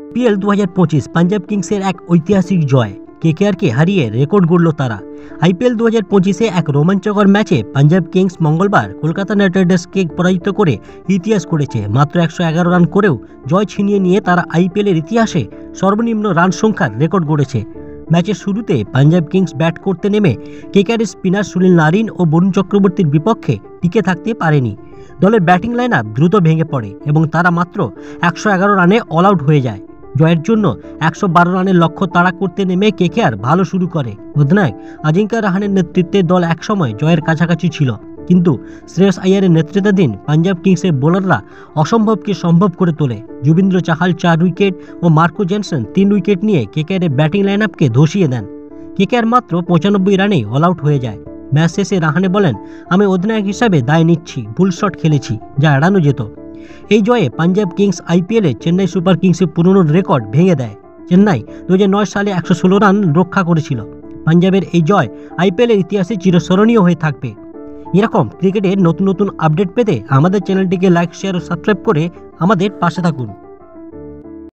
IPL 2025 Punjab কিংসের এক ঐতিহাসিক জয়। কেকেআরকে হারিয়ে রেকর্ড গড়ল তারা। আইপিএল 2025-এ এক রোমাঞ্চকর ম্যাচে পাঞ্জাব কিংস মঙ্গলবার কলকাতা নাইট রাইডার্সকে পরাজিত করে ইতিহাস করেছে। মাত্র 111 রান করেও জয় ছিনিয়ে নিয়ে তারা আইপিএলের ইতিহাসে সর্বনিম্ন রান সংখ্যার রেকর্ড গড়েছে। ম্যাচের শুরুতে পাঞ্জাব কিংস ব্যাট করতে নেমে কেকেআরের স্পিনার সুনীল নারিন ও বরুণ চক্রবর্তীর বিপক্ষে টিকে থাকতে পারেনি। দলের ব্যাটিং লাইন আপ দ্রুত ভেঙে পড়ে এবং তারা মাত্র 111 রানে অল আউট হয়ে যায়। জয়ের জন্য 112 রানের লক্ষ্য তাড়া করতে নেমে কেকেআর ভালো শুরু করে। অধিনায়ক আজিঙ্কা রাহানের নেতৃত্বে দল একসময় জয়ের কাছাকাছি ছিল, কিন্তু শ্রেয়স আইয়ারের নেতৃত্বাধীন পাঞ্জাব কিংসের বোলাররা অসম্ভবকে সম্ভব করে তোলে। যুবিন্দ্র চাহাল 4 উইকেট ও মার্কো জেনসন 3 উইকেট নিয়ে কেকেআরের ব্যাটিং লাইন আপকে ধসিয়ে দেন। কেকেআর মাত্র 95 রানেই অল আউট হয়ে যায়। ম্যাচ শেষে রাহানে বলেন, আমি অধিনায়ক হিসাবে দায় নিচ্ছি, ভুল শট খেলেছি যা এড়ানো যেত। এই জয়ে পাঞ্জাব কিংস আইপিএলে চেন্নাই সুপার কিংসের পুরনো রেকর্ড ভেঙে দেয়। চেন্নাই 2009 সালে 116 রান রক্ষা করেছিল। পাঞ্জাবের এই জয় আইপিএলের ইতিহাসে চিরস্মরণীয় হয়ে থাকবে। এরকম ক্রিকেটের নতুন নতুন আপডেট পেতে আমাদের চ্যানেলটিকে লাইক, শেয়ার ও সাবস্ক্রাইব করে আমাদের পাশে থাকুন।